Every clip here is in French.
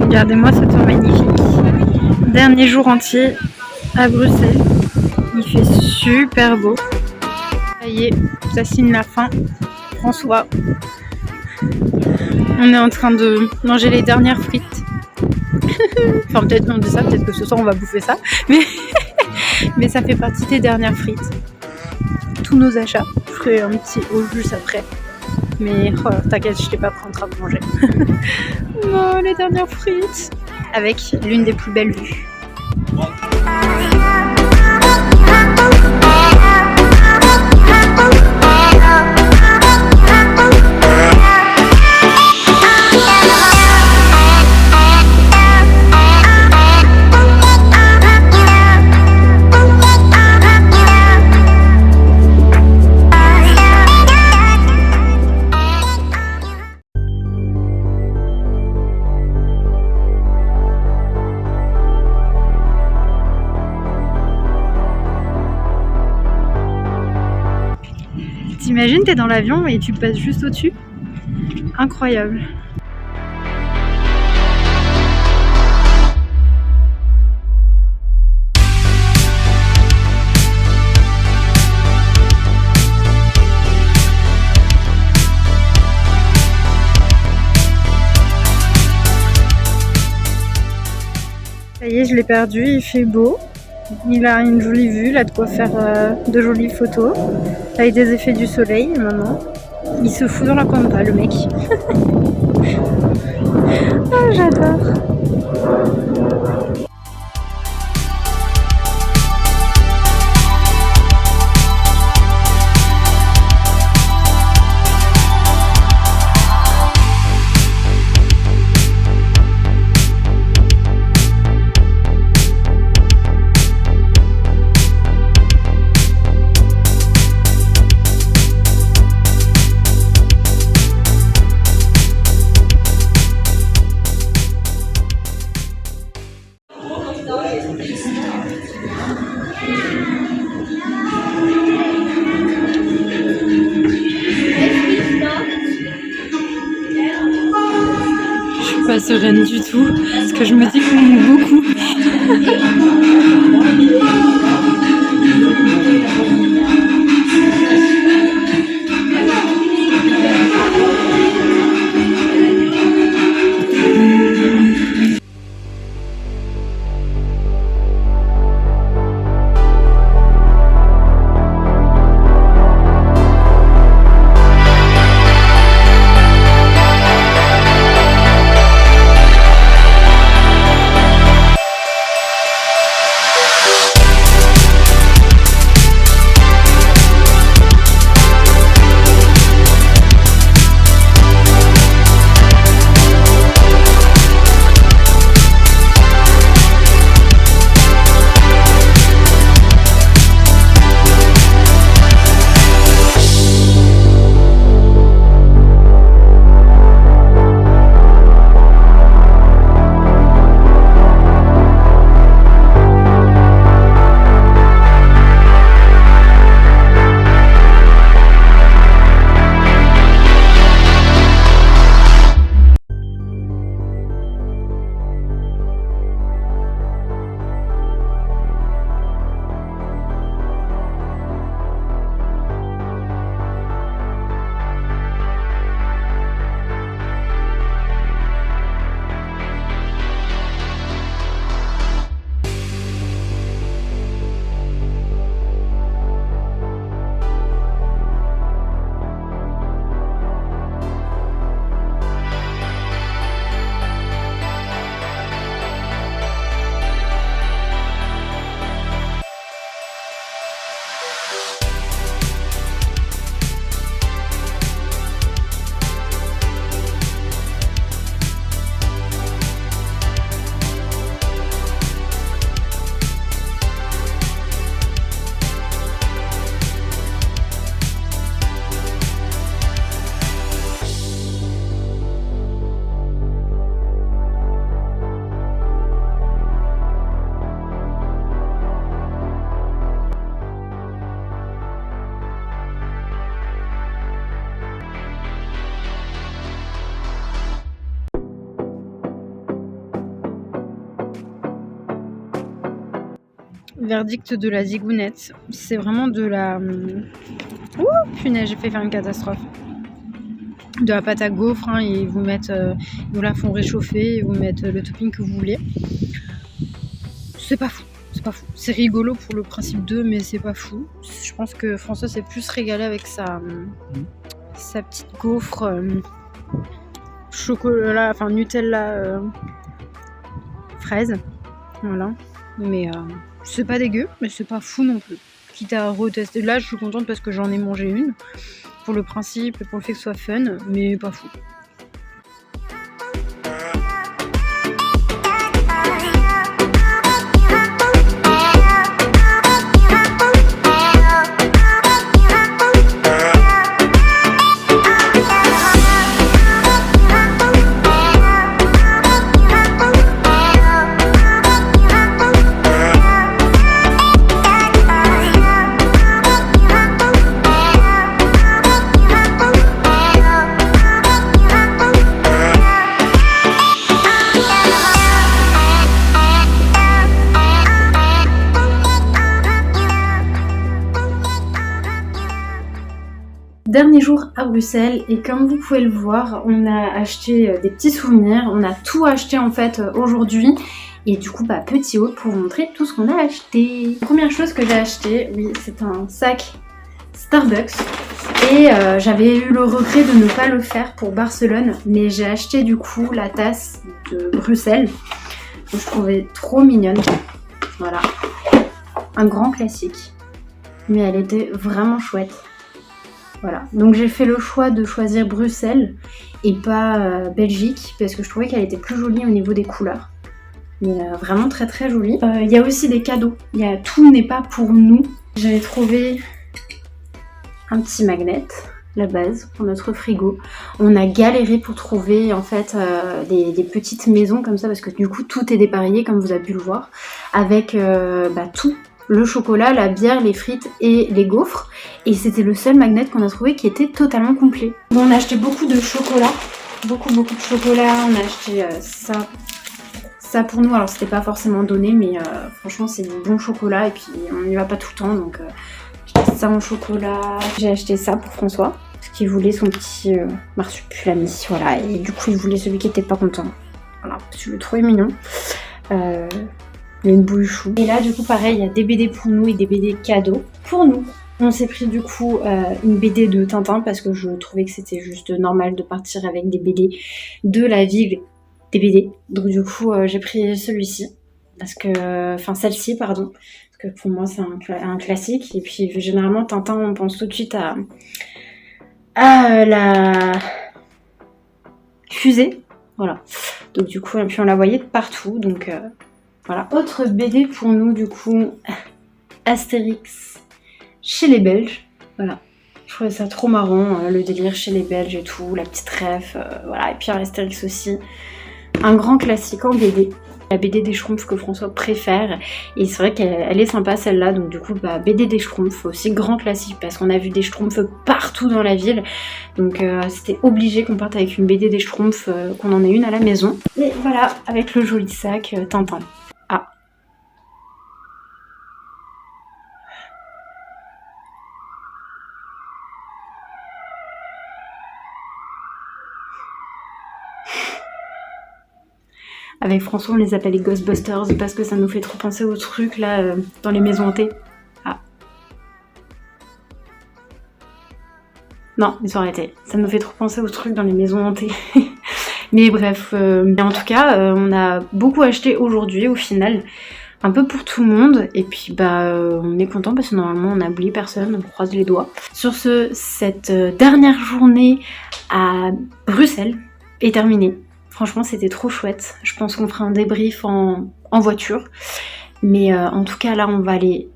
Regardez-moi ce temps magnifique. Dernier jour entier à Bruxelles. Il fait super beau. Ça y est, ça signe la fin. François. On est en train de manger les dernières frites. Enfin peut-être on dit ça, peut-être que ce soir on va bouffer ça. Mais ça fait partie des dernières frites. Tous nos achats. Je ferai un petit haul juste après. Mais oh, t'inquiète, je t'ai pas pris en train de manger. Non, les dernières frites. Avec l'une des plus belles vues. T'imagines, t'es dans l'avion et tu passes juste au-dessus? Incroyable. Ça y est, je l'ai perdu, il fait beau. Il a une jolie vue, il a de quoi faire de jolies photos avec des effets du soleil. Maintenant, il se fout dans la pampa, le mec. Oh, j'adore. Je suis pas sereine du tout, parce que je me dis qu'on monte beaucoup. Verdict de la zigounette. C'est vraiment de la... Ouh, punaise, j'ai fait faire une catastrophe. De la pâte à gaufre, hein, ils vous mettent... ils vous la font réchauffer, ils vous mettent le topping que vous voulez. C'est pas fou. C'est pas fou. C'est rigolo pour le principe d'eux, mais c'est pas fou. Je pense que François s'est plus régalé avec sa petite gaufre chocolat, enfin Nutella fraise. Voilà. Mais c'est pas dégueu, mais c'est pas fou non plus. Quitte à retester. Là, je suis contente parce que j'en ai mangé une. Pour le principe et pour le fait que ce soit fun, mais pas fou. Dernier jour à Bruxelles et comme vous pouvez le voir, on a acheté des petits souvenirs, on a tout acheté en fait aujourd'hui et du coup petit haul pour vous montrer tout ce qu'on a acheté. La première chose que j'ai acheté, oui, c'est un sac Starbucks et j'avais eu le regret de ne pas le faire pour Barcelone, mais j'ai acheté du coup la tasse de Bruxelles que je trouvais trop mignonne. Voilà, un grand classique, mais elle était vraiment chouette. Voilà, donc j'ai fait le choix de choisir Bruxelles et pas Belgique parce que je trouvais qu'elle était plus jolie au niveau des couleurs. Mais vraiment très très jolie. Il y a aussi des cadeaux, tout n'est pas pour nous. J'avais trouvé un petit magnet, la base pour notre frigo. On a galéré pour trouver en fait des petites maisons comme ça parce que du coup tout est dépareillé comme vous avez pu le voir avec tout. Le chocolat, la bière, les frites et les gaufres. Et c'était le seul magnet qu'on a trouvé qui était totalement complet. Bon, on a acheté beaucoup de chocolat. Beaucoup de chocolat. On a acheté ça pour nous. Alors c'était pas forcément donné, mais franchement c'est du bon chocolat. Et puis on n'y va pas tout le temps. Donc j'ai acheté ça en chocolat. J'ai acheté ça pour François. Parce qu'il voulait son petit marsupilami. Voilà. Et du coup il voulait celui qui était pas content. Voilà, parce que je le trouvais mignon. Il y a une boule chou. Et là du coup pareil, il y a des BD pour nous et des BD cadeaux pour nous. On s'est pris du coup une BD de Tintin parce que je trouvais que c'était juste normal de partir avec des BD de la ville des BD. Donc du coup j'ai pris celui-ci. Parce que... Enfin celle-ci pardon. Parce que pour moi c'est un classique. Et puis généralement Tintin on pense tout de suite à la fusée. Voilà. Donc du coup et puis on la voyait de partout. Donc... Voilà, autre BD pour nous du coup, Astérix chez les Belges, voilà, je trouvais ça trop marrant, le délire chez les Belges et tout, la petite ref, voilà, et puis un Astérix aussi, un grand classique en BD, la BD des Schtroumpfs que François préfère, et c'est vrai qu'elle est sympa celle-là, donc du coup BD des Schtroumpfs, aussi grand classique, parce qu'on a vu des Schtroumpfs partout dans la ville, donc c'était obligé qu'on parte avec une BD des Schtroumpfs, qu'on en ait une à la maison, et voilà, avec le joli sac Tintin. Ah. Avec François, on les appelle les Ghostbusters parce que ça nous fait trop penser aux trucs là dans les maisons hantées. Ah. Non, ils sont arrêtés. Ça nous fait trop penser aux trucs dans les maisons hantées. Mais bref, en tout cas, on a beaucoup acheté aujourd'hui au final, un peu pour tout le monde. Et puis on est content parce que normalement on n'a oublié personne, on croise les doigts. Sur ce, cette dernière journée à Bruxelles est terminée. Franchement, c'était trop chouette. Je pense qu'on fera un débrief en voiture. Mais en tout cas, là, on va aller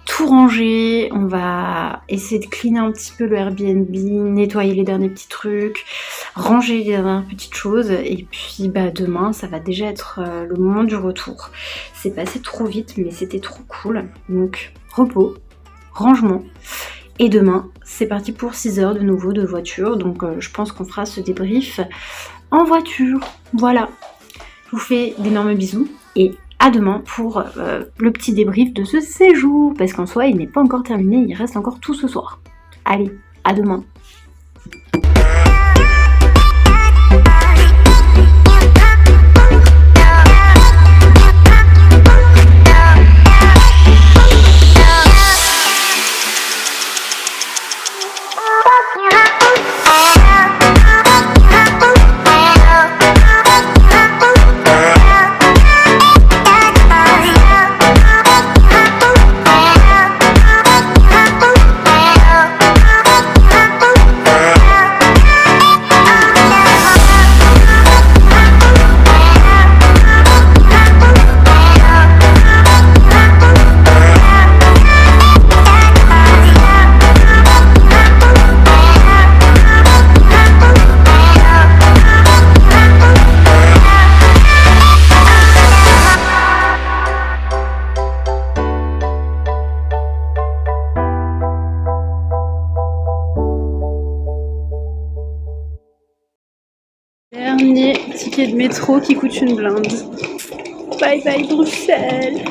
tout ranger. On va essayer de cleaner un petit peu le Airbnb, nettoyer les derniers petits trucs, ranger les dernières petites choses. Et puis, demain, ça va déjà être le moment du retour. C'est passé trop vite, mais c'était trop cool. Donc, repos, rangement. Et demain, c'est parti pour 6 heures de nouveau de voiture. Donc, je pense qu'on fera ce débrief en voiture. Voilà. Je vous fais d'énormes bisous et à demain pour le petit débrief de ce séjour, parce qu'en soi il n'est pas encore terminé, il reste encore tout ce soir. Allez, à demain. Dernier ticket de métro qui coûte une blinde. Bye bye Bruxelles.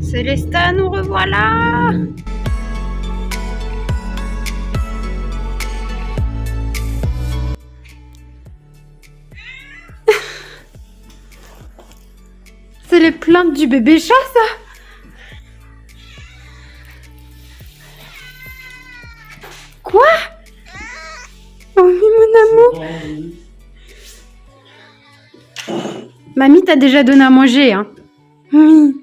Célestin, nous revoilà! C'est les plaintes du bébé chat, ça? Quoi? Oh oui, mon amour! Mamie t'a déjà donné à manger, hein? Oui.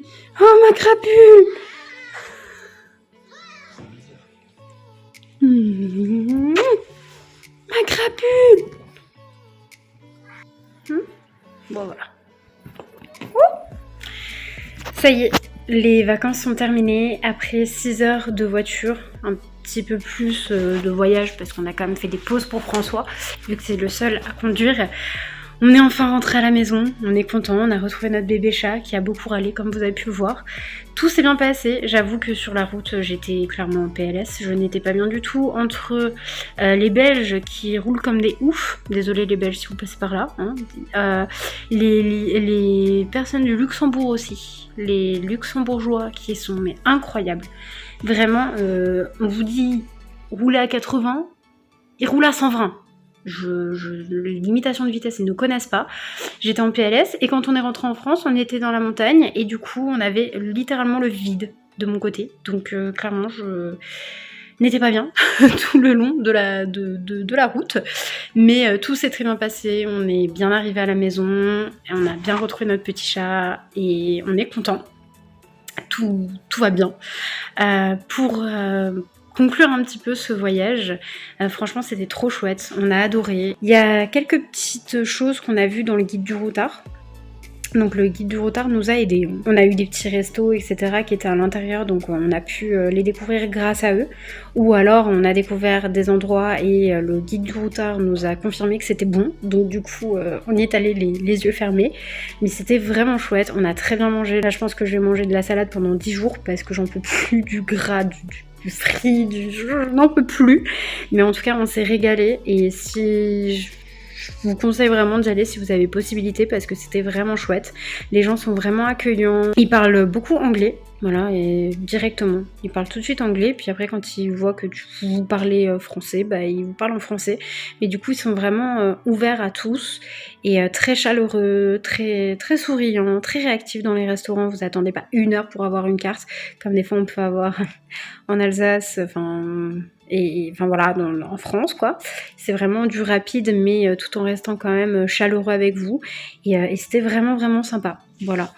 Oh, ma crapule! Ma crapule! Bon, voilà. Ça y est, les vacances sont terminées. Après 6 heures de voiture, un petit peu plus de voyage, parce qu'on a quand même fait des pauses pour François, vu que c'est le seul à conduire. On est enfin rentré à la maison, on est content, on a retrouvé notre bébé chat qui a beaucoup râlé comme vous avez pu le voir. Tout s'est bien passé, j'avoue que sur la route j'étais clairement en PLS, je n'étais pas bien du tout entre les Belges qui roulent comme des oufs, désolé les Belges si vous passez par là, hein, les personnes du Luxembourg aussi, les Luxembourgeois qui sont mais incroyables. Vraiment, on vous dit rouler à 80, ils roulent à 120. L'imitation de vitesse, ils ne connaissent pas. J'étais en PLS et quand on est rentré en France, on était dans la montagne et du coup, on avait littéralement le vide de mon côté. Donc clairement, je n'étais pas bien tout le long de la route. Mais tout s'est très bien passé. On est bien arrivé à la maison, et on a bien retrouvé notre petit chat et on est content. Tout va bien. Pour conclure un petit peu ce voyage, franchement c'était trop chouette, on a adoré. Il y a quelques petites choses qu'on a vues dans le guide du routard. Donc le guide du routard nous a aidés. On a eu des petits restos, etc. qui étaient à l'intérieur, donc on a pu les découvrir grâce à eux. Ou alors on a découvert des endroits et le guide du routard nous a confirmé que c'était bon. Donc du coup on y est allé les yeux fermés. Mais c'était vraiment chouette, on a très bien mangé. Là je pense que je vais manger de la salade pendant 10 jours parce que j'en peux plus du gras, du frit, je n'en peux plus. Mais en tout cas on s'est régalé et si... Je vous conseille vraiment d'y aller si vous avez possibilité parce que c'était vraiment chouette. Les gens sont vraiment accueillants. Ils parlent beaucoup anglais. Voilà, et directement. Ils parlent tout de suite anglais, puis après quand ils voient que vous parlez français, bah, ils vous parlent en français. Mais du coup, ils sont vraiment ouverts à tous et très chaleureux, très, très souriants, très réactifs dans les restaurants. Vous attendez pas 1 heure pour avoir une carte, comme des fois on peut avoir en Alsace, enfin voilà, en France quoi. C'est vraiment du rapide, mais tout en restant quand même chaleureux avec vous. Et c'était vraiment, vraiment sympa. Voilà.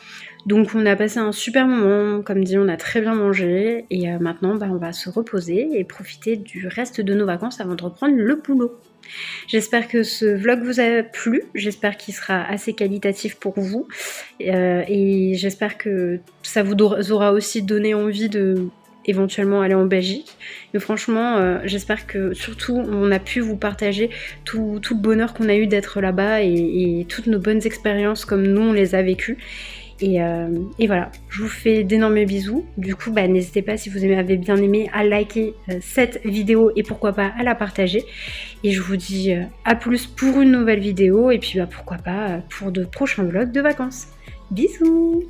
Donc on a passé un super moment, comme dit, on a très bien mangé et maintenant on va se reposer et profiter du reste de nos vacances avant de reprendre le boulot. J'espère que ce vlog vous a plu, j'espère qu'il sera assez qualitatif pour vous et j'espère que ça vous aura aussi donné envie de éventuellement aller en Belgique. Mais franchement, j'espère que surtout on a pu vous partager tout le bonheur qu'on a eu d'être là-bas et toutes nos bonnes expériences comme nous on les a vécues. Et voilà, je vous fais d'énormes bisous. Du coup, n'hésitez pas, si vous avez bien aimé, à liker cette vidéo et pourquoi pas à la partager. Et je vous dis à plus pour une nouvelle vidéo et puis pourquoi pas pour de prochains vlogs de vacances. Bisous!